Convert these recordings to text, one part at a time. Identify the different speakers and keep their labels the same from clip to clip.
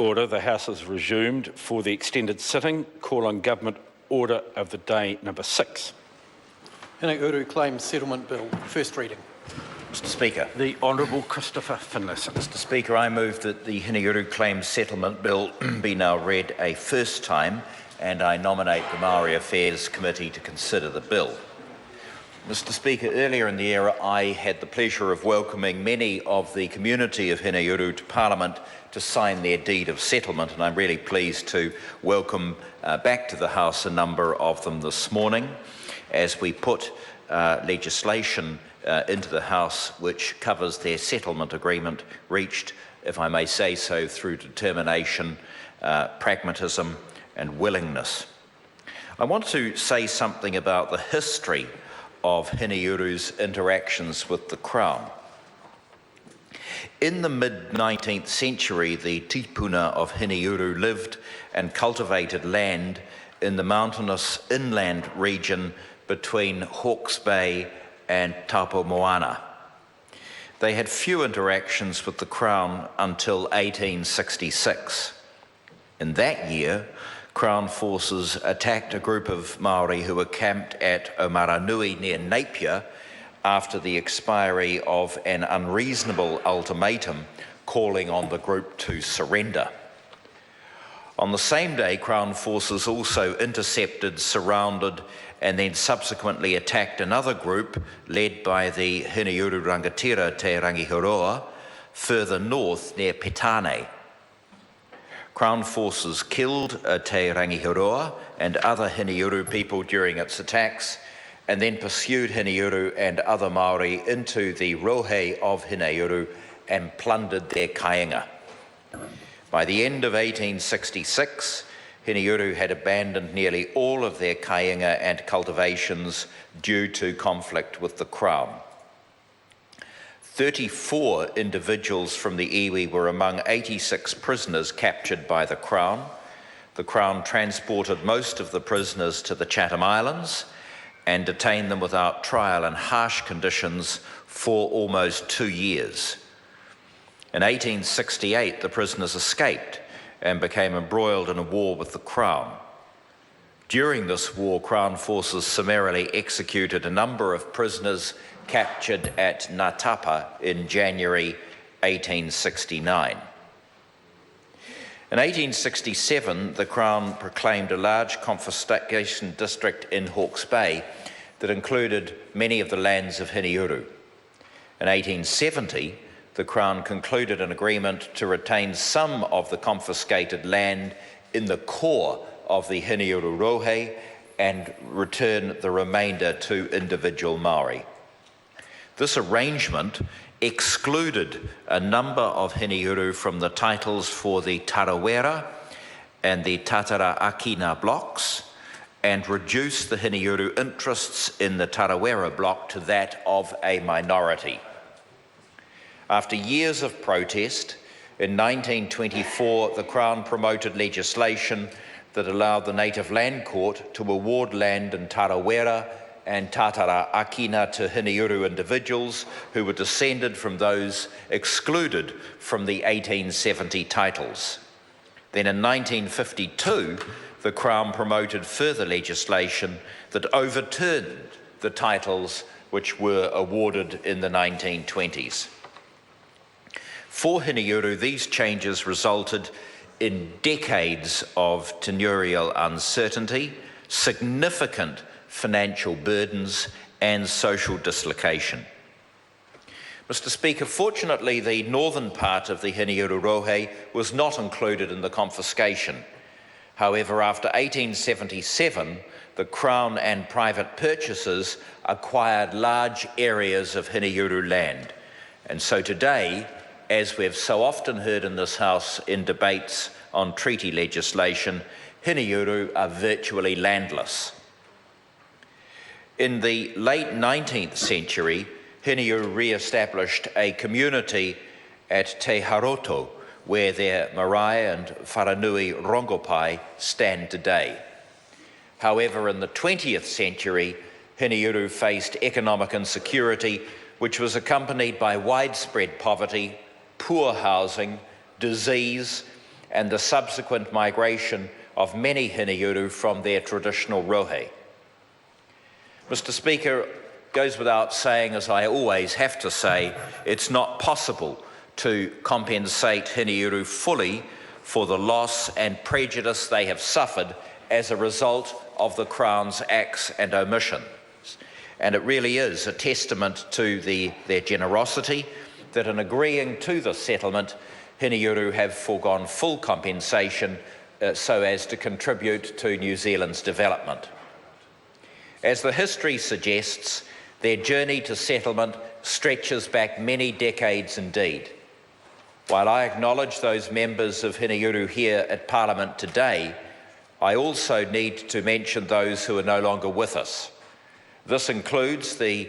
Speaker 1: Order. The House is resumed for the extended sitting. Call on Government Order of the Day number 6.
Speaker 2: Hineuru Claims Settlement Bill, first reading.
Speaker 3: Mr Speaker.
Speaker 1: The Honourable Christopher Finlayson.
Speaker 3: Mr Speaker, I move that the Hineuru Claims Settlement Bill be now read a first time, and I nominate the Maori Affairs Committee to consider the bill. Mr Speaker, earlier in the year I had the pleasure of welcoming many of the community of Hineuru to Parliament to sign their deed of settlement, and I'm really pleased to welcome back to the House a number of them this morning as we put legislation into the House which covers their settlement agreement reached, if I may say so, through determination, pragmatism and willingness. I want to say something about the history of Hineuru's interactions with the Crown. In the mid-19th century, the tipuna of Hineuru lived and cultivated land in the mountainous inland region between Hawke's Bay and Taupo Moana. They had few interactions with the Crown until 1866. In that year, Crown forces attacked a group of Maori who were camped at Omaranui near Napier after the expiry of an unreasonable ultimatum calling on the group to surrender. On the same day, Crown forces also intercepted, surrounded, and then subsequently attacked another group led by the Hineuru rangatira Te Rangihiroa further north near Petane. Crown forces killed Te Rangihiroa and other Hineuru people during its attacks, and then pursued Hineuru and other Maori into the rohe of Hineuru and plundered their kāinga. By the end of 1866, Hineuru had abandoned nearly all of their kāinga and cultivations due to conflict with the Crown. 34 individuals from the iwi were among 86 prisoners captured by the Crown. The Crown transported most of the prisoners to the Chatham Islands and detained them without trial in harsh conditions for almost 2 years. In 1868, the prisoners escaped and became embroiled in a war with the Crown. During this war, Crown forces summarily executed a number of prisoners captured at Ngatapa in January 1869. In 1867, the Crown proclaimed a large confiscation district in Hawke's Bay that included many of the lands of Hineuru. In 1870, the Crown concluded an agreement to retain some of the confiscated land in the core of the Hineuru rohe and return the remainder to individual Maori. This arrangement excluded a number of Hineuru from the titles for the Tarawera and the Tatara Akina blocks and reduced the Hineuru interests in the Tarawera block to that of a minority. After years of protest, in 1924 the Crown promoted legislation that allowed the Native Land Court to award land in Tarawera and Tatara Akina to Hineuru individuals who were descended from those excluded from the 1870 titles. Then in 1952, the Crown promoted further legislation that overturned the titles which were awarded in the 1920s. For Hineuru, these changes resulted in decades of tenurial uncertainty, significant financial burdens and social dislocation. Mr Speaker, fortunately the northern part of the Hineuru rohe was not included in the confiscation. However, after 1877, the Crown and private purchasers acquired large areas of Hineuru land. And so today, as we've so often heard in this House in debates on treaty legislation, Hineuru are virtually landless. In the late 19th century, Hineuru re-established a community at Te Haroto, where their marae and wharanui rongopai stand today. However, in the 20th century, Hineuru faced economic insecurity, which was accompanied by widespread poverty, poor housing, disease, and the subsequent migration of many Hineuru from their traditional rohe. Mr. Speaker, goes without saying, as I always have to say, it's not possible to compensate Hineuru fully for the loss and prejudice they have suffered as a result of the Crown's acts and omissions. And it really is a testament to their generosity that in agreeing to the settlement, Hineuru have foregone full compensation so as to contribute to New Zealand's development. As the history suggests, their journey to settlement stretches back many decades indeed. While I acknowledge those members of Hineuru here at Parliament today, I also need to mention those who are no longer with us. This includes the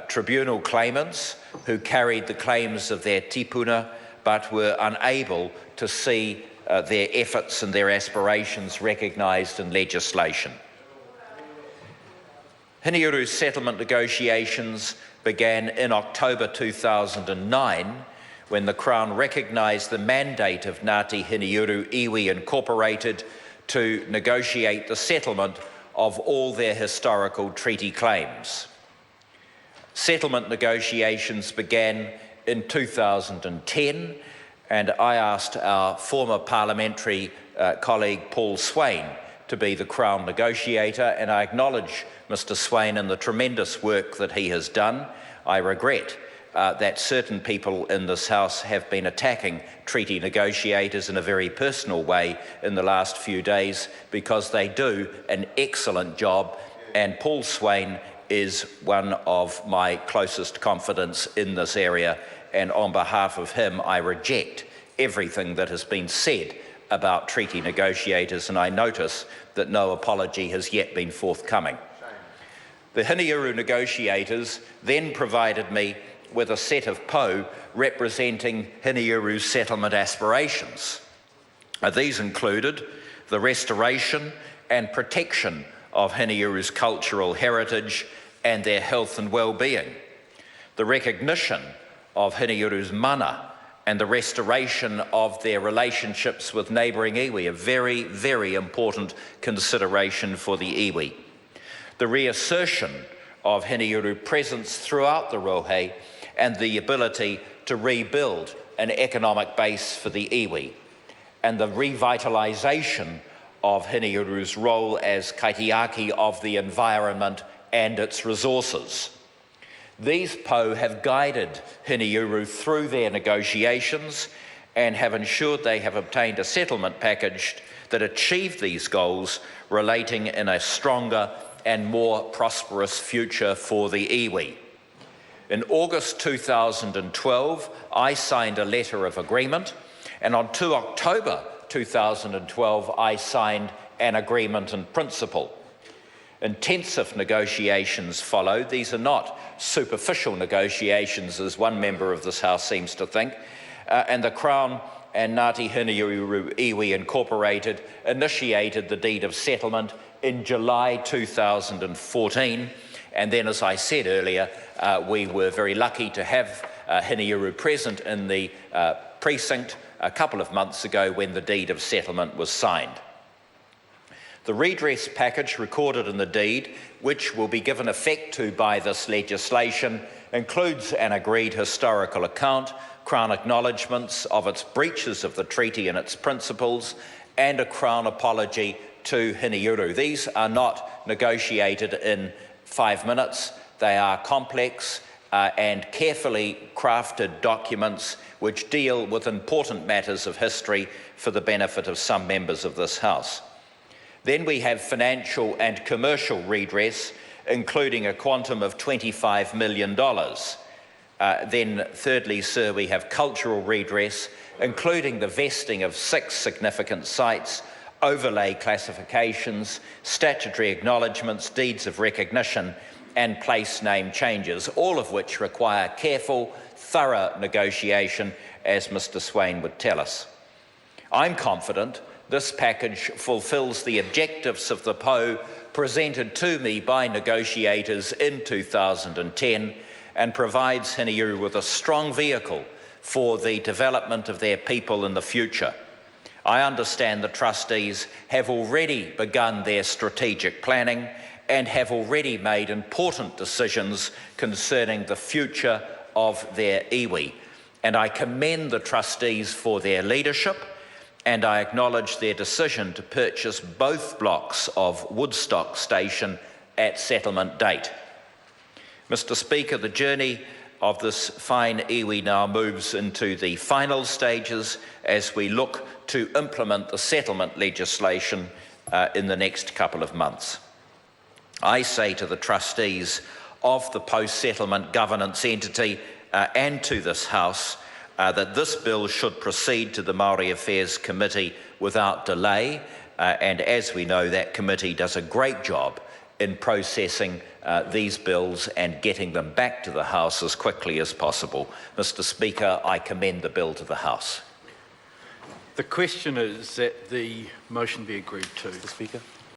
Speaker 3: tribunal claimants who carried the claims of their tipuna but were unable to see their efforts and their aspirations recognised in legislation. Hineuru's settlement negotiations began in October 2009 when the Crown recognised the mandate of Ngāti Hineuru Iwi Incorporated to negotiate the settlement of all their historical treaty claims. Settlement negotiations began in 2010, and I asked our former parliamentary colleague Paul Swain to be the Crown negotiator, and I acknowledge Mr. Swain and the tremendous work that he has done. I regret that certain people in this House have been attacking treaty negotiators in a very personal way in the last few days, because they do an excellent job, and Paul Swain is one of my closest confidants in this area, and on behalf of him I reject everything that has been said about treaty negotiators, and I notice that no apology has yet been forthcoming. The Hineuru negotiators then provided me with a set of po representing Hineuru's settlement aspirations. These included the restoration and protection of Hineuru's cultural heritage and their health and well-being, the recognition of Hineuru's mana and the restoration of their relationships with neighbouring iwi, a very, very important consideration for the iwi. The reassertion of Hineuru presence throughout the rohe and the ability to rebuild an economic base for the iwi, and the revitalisation of Hineuru's role as kaitiaki of the environment and its resources. These po have guided Hineuru through their negotiations and have ensured they have obtained a settlement package that achieved these goals, relating in a stronger and more prosperous future for the iwi. In August 2012, I signed a letter of agreement, and on 2 October 2012, I signed an agreement in principle. Intensive negotiations followed. These are not superficial negotiations, as one member of this House seems to think, and the Crown and Ngāti Hineuru Iwi Incorporated initiated the deed of settlement in July 2014, and then, as I said earlier, we were very lucky to have Hineuru present in the precinct a couple of months ago when the deed of settlement was signed. The redress package recorded in the deed, which will be given effect to by this legislation, includes an agreed historical account, Crown acknowledgements of its breaches of the treaty and its principles, and a Crown apology to Hineuru. These are not negotiated in 5 minutes. They are complex and carefully crafted documents which deal with important matters of history for the benefit of some members of this House. Then we have financial and commercial redress, including a quantum of $25 million. Then thirdly, sir, we have cultural redress, including the vesting of 6 significant sites, overlay classifications, statutory acknowledgements, deeds of recognition, and place name changes, all of which require careful, thorough negotiation, as Mr. Swain would tell us. I'm confident this package fulfills the objectives of the po presented to me by negotiators in 2010 and provides Hineuru with a strong vehicle for the development of their people in the future. I understand the trustees have already begun their strategic planning and have already made important decisions concerning the future of their iwi. And I commend the trustees for their leadership, and I acknowledge their decision to purchase both blocks of Woodstock Station at settlement date. Mr. Speaker, the journey of this fine iwi now moves into the final stages as we look to implement the settlement legislation in the next couple of months. I say to the trustees of the post-settlement governance entity and to this House that this bill should proceed to the Māori Affairs Committee without delay, and as we know, that committee does a great job in processing these bills and getting them back to the House as quickly as possible. Mr. Speaker, I commend the bill to the House.
Speaker 1: The question is that the motion be agreed to.
Speaker 4: Mr. Speaker.